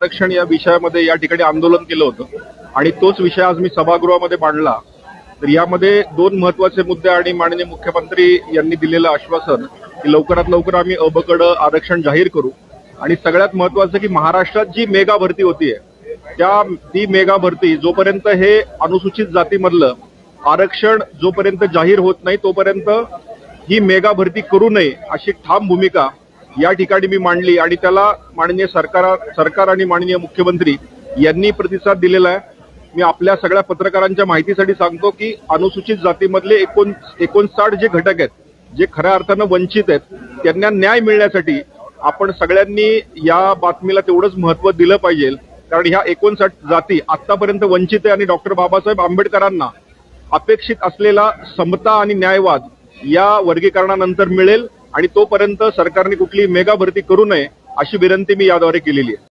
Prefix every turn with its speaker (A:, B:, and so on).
A: आरक्षण या विषयामध्ये या ठिकाणी आंदोलन केलं होतं आणि तोच विषय आज मी सभागृहामध्ये मांडला। तर यामध्ये दोन महत्त्वाचे मुद्दे आणि माननीय मुख्यमंत्री यांनी दिलेलं आश्वासन की लवकरात लवकर आम्ही अबकड आरक्षण जाहीर करू आणि सगळ्यात महत्त्वाचं की महाराष्ट्रात जी मेगा भरती होतीये ती मेगा भरती जोपर्यंत हे अनुसूचित जातीमधलं आरक्षण जोपर्यंत जाहीर होत नाही तोपर्यंत ही मेगा भरती करू नये अशी ठाम भूमिका या ठिकाणी मी मांडली आणि त्याला माननीय सरकार आणि माननीय मुख्यमंत्री यांनी प्रतिसाद दिलेला आहे। मी आपल्या सगळ्या पत्रकारांच्या माहितीसाठी सांगतो की अनुसूचित जातीमधले 59 जे घटक आहेत जे खऱ्या अर्थानं वंचित आहेत त्यांना न्याय मिळण्यासाठी आपण सगळ्यांनी या बातमीला तेवढंच महत्त्व दिलं पाहिजे, कारण ह्या 59 जाती आतापर्यंत वंचित आहे आणि डॉक्टर बाबासाहेब आंबेडकरांना अपेक्षित असलेला समता आणि न्यायवाद या वर्गीकरणानंतर मिळेल आणि तोपर्यंत सरकारने कुठली मेगा भरती करू नये अशी विनंती मी याद्वारे केलेली आहे।